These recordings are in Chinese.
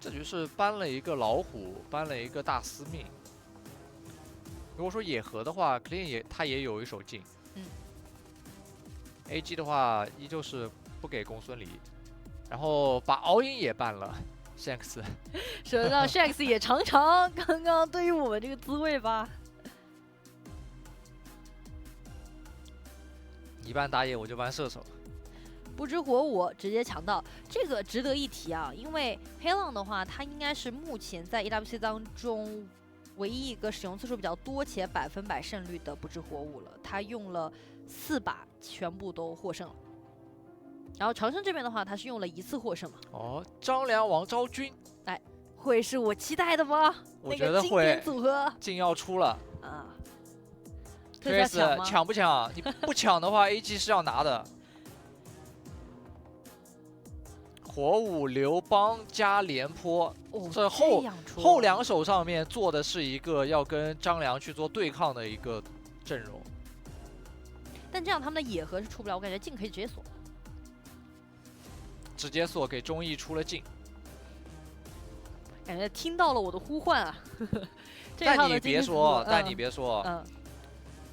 这局是搬了一个老虎，搬了一个大司命。如果说野合的话 ，Clean 他也有一手劲。AG 的话依旧是不给公孙离，然后把敖鹰也办了 ，Shanks。说让 Shanks 也尝尝刚刚对于我们这个滋味吧。你搬打野，我就搬射手。不知火舞直接抢到，这个值得一提啊，因为黑浪的话，它应该是目前在 EWC 当中唯一一个使用次数比较多且100%胜率的不知火舞了，他用了4把全部都获胜了。然后长生这边的话，他是用了1次获胜嘛。哦，张良王昭君，会是我期待的吗？我觉得那个经典会。组合劲要出了啊。这次要抢吗？抢不抢？你不抢的话，AG 是要拿的。火舞、刘邦加廉颇，哦，这后样出后两手上面做的是一个要跟张良去做对抗的一个阵容。但这样他们的野合是出不了，我感觉镜可以直接锁。直接锁给忠义出了镜。感觉听到了我的呼唤啊！但你别说，但你别说，嗯，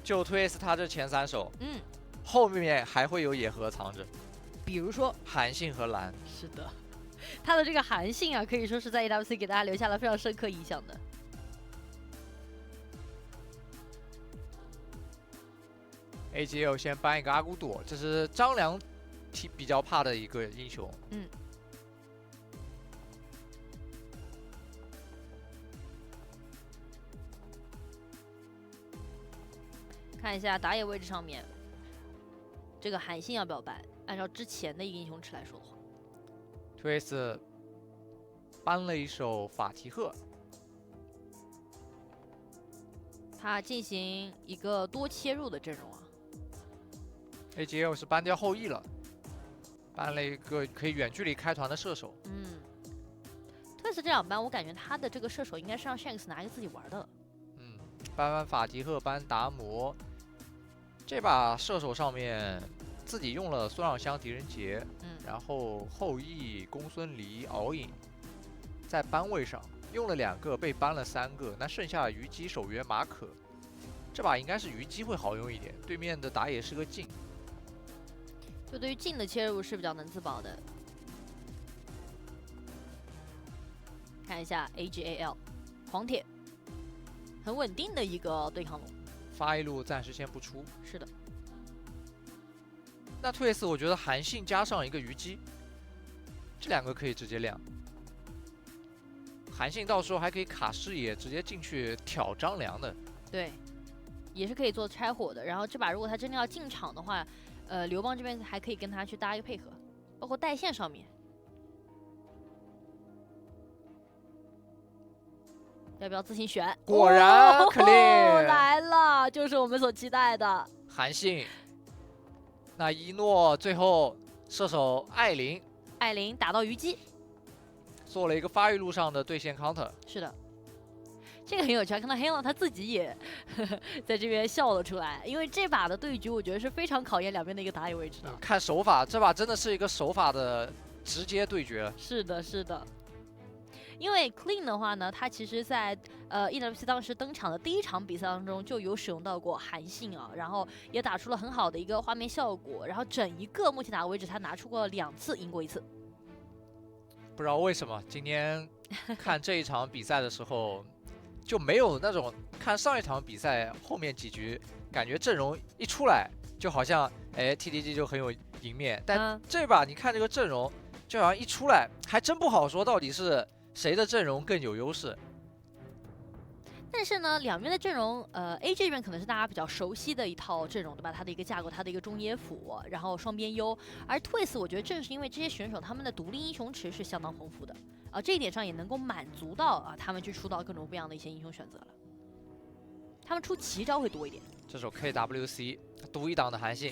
就Twist他这前3手，嗯，后面还会有野合藏着，比如说韩信和蓝。是的，他的这个韩信啊，可以说是在 EWC 给大家留下了非常深刻印象的。AGL 先搬一个阿骨朵，这是张良比较怕的一个英雄。嗯。看一下打野位置上面，这个韩信要不要搬？按照之前的一个英雄池来说的话，Twist 搬了一手法提赫，他进行一个多切入的阵容啊。AGL 是搬掉后羿了，搬了一个可以远距离开团的射手。Twist 这两班，我感觉他的这个射手应该是让 Shanks 拿一个自己玩的。搬法提赫，搬达摩。这把射手上面自己用了孙尚香、狄仁杰，然后后羿、公孙离、敖颖，在班位上用了2个，被搬了3个，那剩下虞姬、守约、马可。这把应该是虞姬会好用一点，对面的打野是个镜，就对于镜的切入是比较能自保的。看一下 AGAL 黄铁，很稳定的一个对抗龙。发一路暂时先不出。是的。那Twist我觉得韩信加上一个虞姬，这2个可以直接亮。韩信到时候还可以卡视野，直接进去挑张良的。对，也是可以做拆火的。然后这把如果他真的要进场的话，刘邦这边还可以跟他去搭一个配合，包括带线上面。要不要自行选？果然 clear 来了，就是我们所期待的韩信。那一诺最后射手艾琳，艾琳打到虞姬，做了一个发育路上的对线 counter。是的，这个很有趣，看到黑浪他自己也在这边笑了出来，因为这把的对局我觉得是非常考验两边的一个打野位置的。看手法，这把真的是一个手法的直接对决。是的，是的。因为 Clean 的话呢，他其实在EWC 当时登场的第1场比赛当中就有使用到过韩信啊，然后也打出了很好的一个画面效果，然后整一个目前打为止他拿出过2次，赢过1次。不知道为什么今天看这一场比赛的时候，就没有那种看上一场比赛后面几局，感觉阵容一出来就好像TDG 就很有赢面，但这把你看这个阵容，就好像一出来还真不好说到底是谁的阵容更有优势。但是呢，两边的阵容，A 这边可能是大家比较熟悉的一套阵容，对吧？它的一个架构，它的一个中野辅，然后双边优。而 Twist 我觉得正是因为这些选手他们的独立英雄池是相当丰富的，这一点上也能够满足到他们去出到各种不一样的一些英雄选择了。他们出奇招会多一点。这首 KWC 独一档的韩信，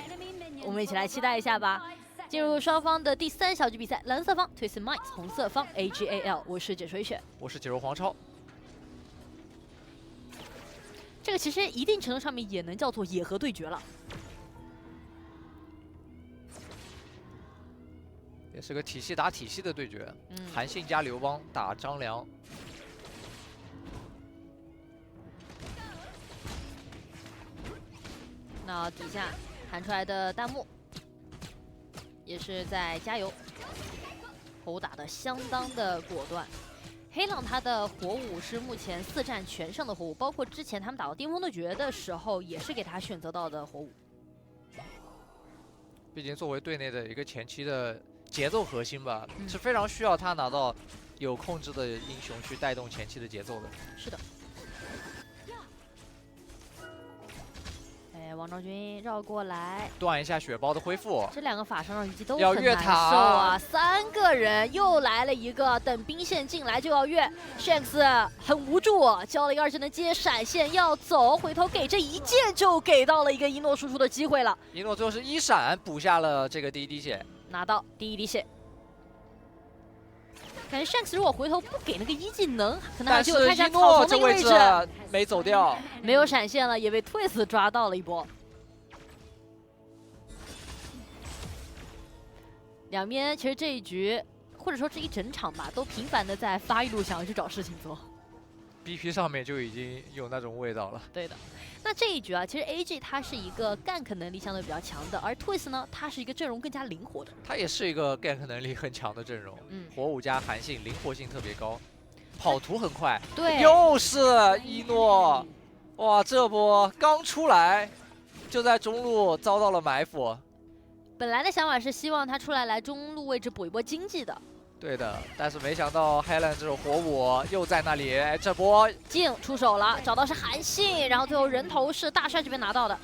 我们一起来期待一下吧。进入双方的第3小局比赛，蓝色方 Twist Minds， 红色方 AGAL， 我是解水雪，我是解柔黄超。这个其实一定程度上面也能叫做野合对决了。也是个体系打体系的对决。韩信加刘邦打张良。那底下弹出来的弹幕也是在加油，火舞打得相当的果断。黑狼他的火舞是目前4战全胜的火舞，包括之前他们打到巅峰对决的时候，也是给他选择到的火舞。毕竟作为队内的一个前期的节奏核心吧，是非常需要他拿到有控制的英雄去带动前期的节奏的。是的。王昭君绕过来，断一下血包的恢复。这2个法伤让虞姬都要很难受越塔啊！3个人又来了一个，等兵线进来就要越。Shanks 很无助，交了一个2技能接闪现要走，回头给这一剑就给到了一个一诺输出的机会了。一诺最后是1闪补下了这个第1滴血，拿到第1滴血。感觉 Shanks 如果回头不给那个1技能，可能还就看一下草丛的位置，没走掉，没有闪现了，也被 Twist 抓到了一波。两边其实这一局，或者说这一整场吧，都频繁的在发育路想要去找事情做。BP 上面就已经有那种味道了。对的。那这一局啊，其实 AG 它是一个 gank 能力相对比较强的，而 Twist 呢，它是一个阵容更加灵活的。它也是一个 gank 能力很强的阵容。火舞加韩信，灵活性特别高，跑图很快。对，又是一诺，哇，这波刚出来就在中路遭到了埋伏。本来的想法是希望他出来中路位置补一波经济的。对的，但是没想到 Helen 这种火舞又在那里，这波镜出手了，找到是韩信，然后最后人头是大帅这边拿到的。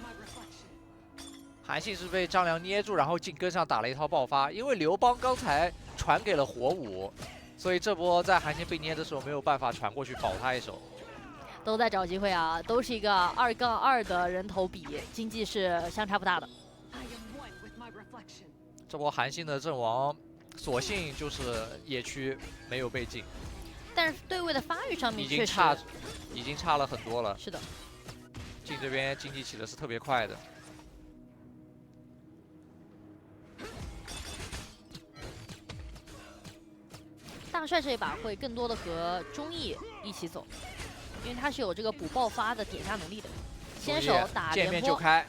韩信是被张良捏住，然后镜跟上打了一套爆发，因为刘邦刚才传给了火舞，所以这波在韩信被捏的时候没有办法传过去保他一手。都在找机会啊，都是一个2-2的人头比，经济是相差不大的。这波韩信的阵亡，所幸就是野区没有被禁，但是对位的发育上面已经差了很多了。是的，禁这边经济起的是特别快的。大帅这一把会更多的和忠义一起走，因为他是有这个补爆发的点下能力的。先手打见面就开。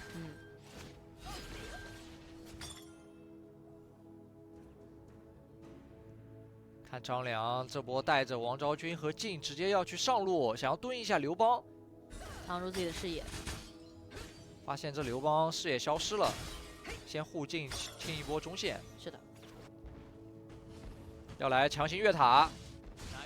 看张良这波带着王昭君和镜直接要去上路，想要蹲一下刘邦，藏住自己的视野。发现这刘邦视野消失了，先护镜清一波中线。是的，要来强行越塔，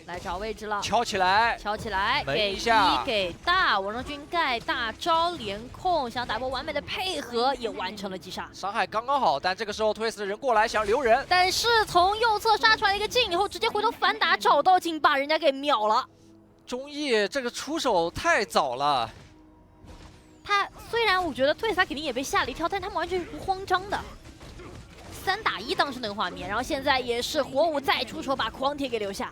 来找位置了，敲起来，敲起来，给1给大，王昭君盖大招连控，想打波完美的配合，也完成了击杀，伤害刚刚好。但这个时候推死的人过来想留人，但是从右侧杀出来一个镜以后，直接回头反打，找到镜把人家给秒了。忠义这个出手太早了。他虽然我觉得Twist他肯定也被吓了一跳，但他们完全是不慌张的。3打1当时那个画面，然后现在也是火舞再出手把狂铁给留下。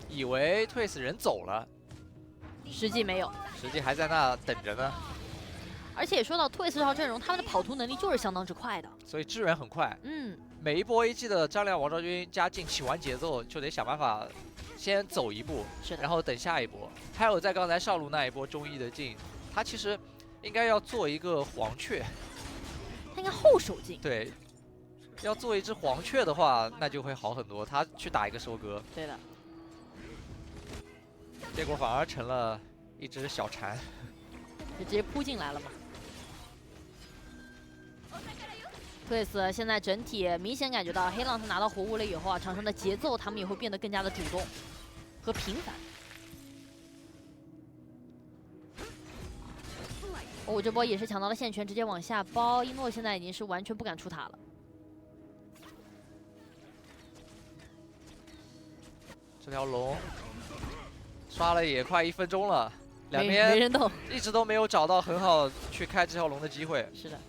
以为退死人走了，实际没有，实际还在那等着呢。而且说到退4号阵容，他们的跑图能力就是相当之快的，所以支援很快。每一波 AG 的张良、王昭君加进起完节奏，就得想办法先走一步，然后等下一波。还有在刚才上路那一波忠义的进，他其实应该要做一个黄雀，他应该后手进。对，要做一只黄雀的话，那就会好很多。他去打一个收割。对的。结果反而成了一只小蝉，就直接扑进来了嘛。Twist 现在整体明显感觉到黑狼他拿到火舞了以后啊，场上的节奏他们也会变得更加的主动和频繁。火舞这波也是抢到了线权，直接往下包。一诺现在已经是完全不敢出塔了。这条龙刷了也快1分钟了，两没边人动，一直都没有找到很好去开这条龙的机会。是的，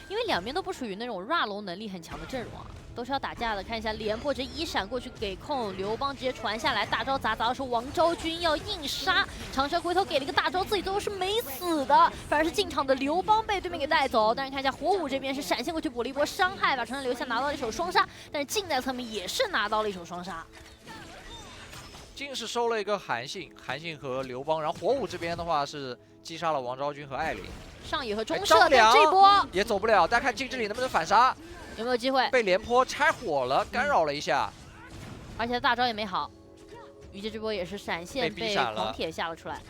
因为两边都不属于那种 run 龙能力很强的阵容啊。都是要打架的。看一下廉颇直接一闪过去给控，刘邦直接传下来，大招砸的是王昭君要硬杀，长蛇回头给了一个大招，自己最后是没死的，反而是进场的刘邦被对面给带走。但是看一下火舞这边是闪现过去补了一波伤害，把传承留下拿到了一手双杀，但是近在侧面也是拿到了一手双杀。晋是收了一个韩信和刘邦，然后火舞这边的话是击杀了王昭君和艾琳。上野和中射，张良这波也走不了，大家看晋这里能不能反杀？有没有机会？被廉颇拆火了，干扰了一下，而且大招也没好。虞姬这波也是闪现被狂铁下了出来。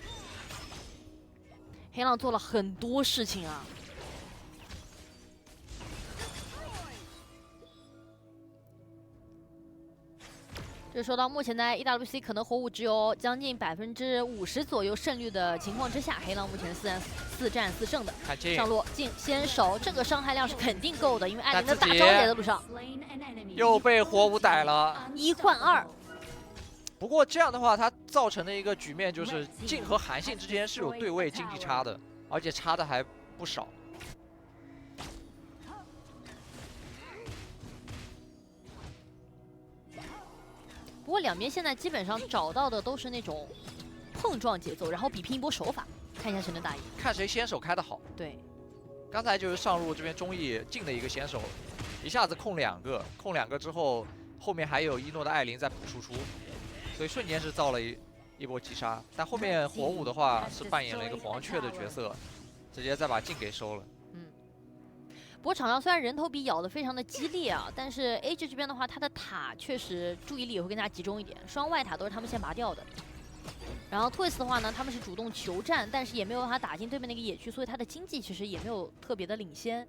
黑浪做了很多事情啊。这说到目前在 EWC 可能火舞只有将近50%左右胜率的情况之下，黑浪目前4战4胜的。上路进先手，这个伤害量是肯定够的，因为艾琳的大招也在路上。又被火舞逮了，1换2。不过这样的话，它造成的一个局面就是晋和韩信之间是有对位经济差的，而且差的还不少。不过两边现在基本上找到的都是那种碰撞节奏，然后比拼一波手法，看一下谁能打赢，看谁先手开得好。对，刚才就是上路这边中艺进的一个先手，一下子控2个之后，后面还有一诺的艾琳在补输出，所以瞬间是造了一波击杀。但后面火舞的话是扮演了一个黄雀的角色，直接再把镜给收了。不过场上虽然人头比咬得非常的激烈啊，但是 AG 这边的话，他的塔确实注意力也会更加集中一点，双外塔都是他们先拔掉的。然后 Twist 的话呢，他们是主动求战，但是也没有办法打进对面那个野区，所以他的经济其实也没有特别的领先。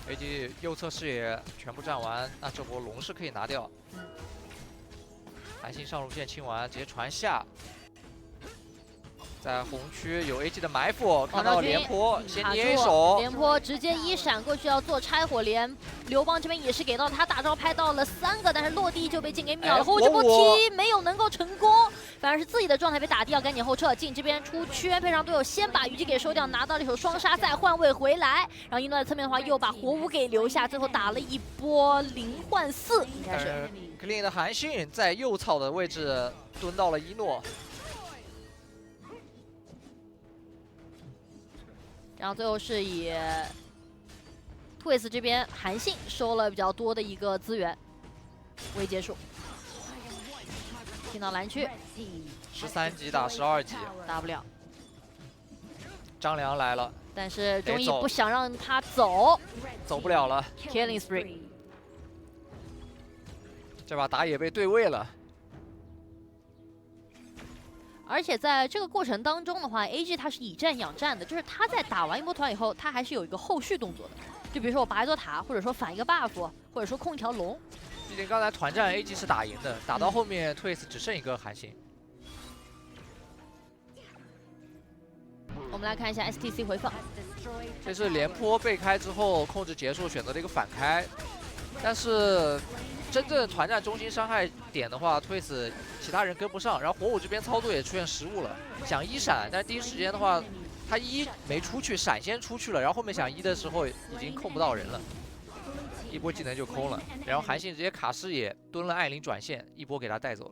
AG 右侧视野全部占完，那这波龙是可以拿掉。韩信上路线清完，直接传下。在红区有 AG 的埋伏，看到廉颇先捏一手，廉颇直接一闪过去要做拆火连，刘邦这边也是给到他大招拍到了3个，但是落地就被镜给秒了。后这波踢没有能够成功，反而是自己的状态被打掉，赶紧后撤。镜这边出圈，配上队友先把虞姬给收掉，拿到了一手双杀，再换位回来。然后一诺在侧面的话又把火舞给留下，最后打了一波0换4，应该是。clean 的韩信在右草的位置蹲到了一诺。然后最后是以 Twist 这边韩信收了比较多的一个资源为结束。进到蓝区，13级打12级，打不了。张良来了，但是中艺不想让他走，走不了了。Killing Spree， 这把打野被对位了。而且在这个过程当中的话 ，AG 他是以战养战的，就是他在打完一波团以后，他还是有一个后续动作的。就比如说我拔一座塔，或者说反一个 buff， 或者说控一条龙。毕竟刚才团战 AG 是打赢的，打到后面 Twist 只剩一个韩信。我们来看一下 STC 回放，这是廉颇被开之后控制结束，选择了一个反开，但是。真正团战中心伤害点的话 ，Twist 其他人跟不上，然后火舞这边操作也出现失误了，想一闪，但是第一时间的话，他一没出去，闪先出去了，然后后面想一的时候已经控不到人了，一波技能就空了，然后韩信直接卡视野蹲了艾琳转线，一波给他带走了。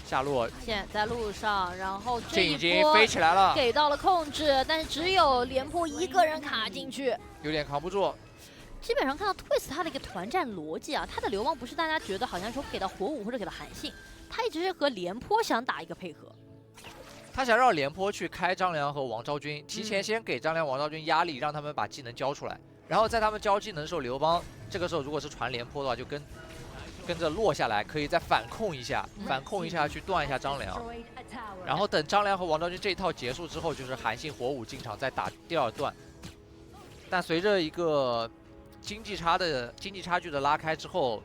下路现在路上，然后这一波已经飞起来了，给到了控制，但是只有廉颇一个人卡进去，有点扛不住。基本上看到 Twist 他的一个团战逻辑啊，他的流氓不是大家觉得好像说给到火舞或者给到韩信，他一直是和廉颇想打一个配合。他想让廉颇去开张良和王昭君，提前先给张良、王昭君压力，让他们把技能交出来，然后在他们交技能的时候，刘邦这个时候如果是传廉颇的话，就跟着落下来，可以再反控一下，去断一下张良，然后等张良和王昭君这一套结束之后，就是韩信、火舞进场再打第2段。但随着一个经济差距的拉开之后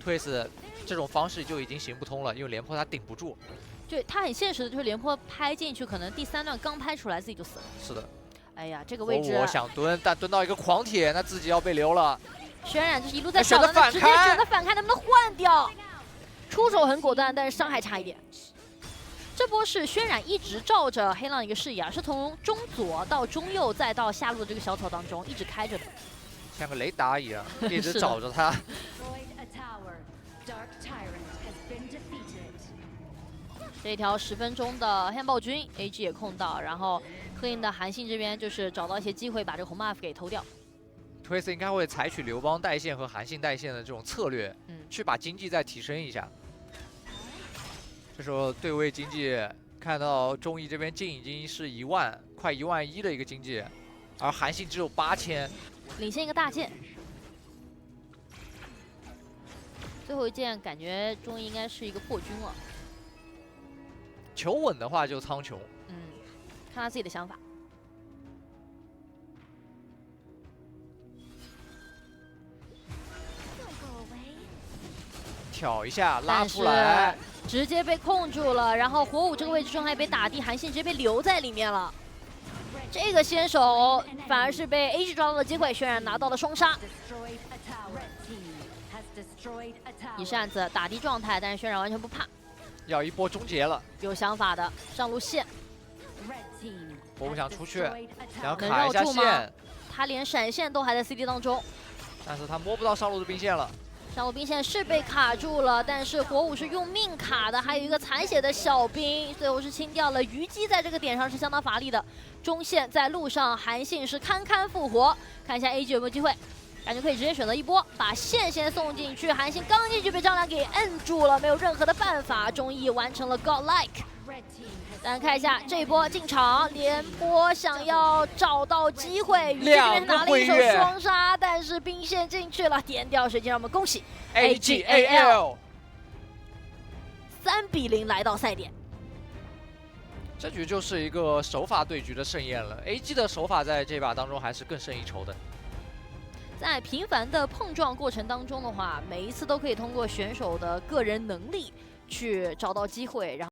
，Twist 这种方式就已经行不通了，因为廉颇他顶不住。对他很现实的，就是廉颇拍进去，可能第3段刚拍出来自己就死了。是的。哎呀，这个位置我想蹲，但蹲到一个狂铁，那自己要被留了。渲染就是一路在小的，直接选择反开，能不能换掉？出手很果断，但是伤害差一点。这波是轩辕一直照着黑浪一个视野啊，是从中左到中右，再到下路的这个小草当中一直开着的，像个雷达一样，一直是的找着他。这一条10分钟的黑暗暴君 ，AG 也控到，然后黑鹰的韩信这边就是找到一些机会把这个红 buff 给偷掉。推斯应该会采取刘邦带线和韩信带线的这种策略，去把经济再提升一下。这时候对位经济看到中义这边进已经是1万，快11000的一个经济，而韩信只有8000，领先一个大件。最后一件感觉中义应该是一个破军了。求稳的话就苍穹，看他自己的想法。挑一下拉出来，直接被控住了，然后火舞这个位置状态被打低，韩信直接被留在里面了。这个先手反而是被 AG 抓到了机会，轩辕拿到了双杀。一扇子打低状态，但是轩辕完全不怕，要一波终结了，有想法的上路线。我不想出去，想要卡一下线，他连闪现都还在 CD 当中，但是他摸不到上路的兵线了。上路兵线是被卡住了，但是火舞是用命卡的，还有一个残血的小兵，最后是清掉了。虞姬在这个点上是相当乏力的，中线在路上，韩信是堪堪复活。看一下 AG 有没有机会，感觉可以直接选择一波，把线先送进去。韩信刚进去被张良给摁住了，没有任何的办法。中义完成了 Godlike。咱看一下这一波进场，廉颇想要找到机会，虞姬这边拿了一手双杀，但是兵线进去了，点掉水晶，让我们恭喜 AGAL 3-0来到赛点。这局就是一个手法对局的盛宴了 ，AG 的手法在这把当中还是更胜一筹的。在频繁的碰撞过程当中的话，每一次都可以通过选手的个人能力去找到机会，然后。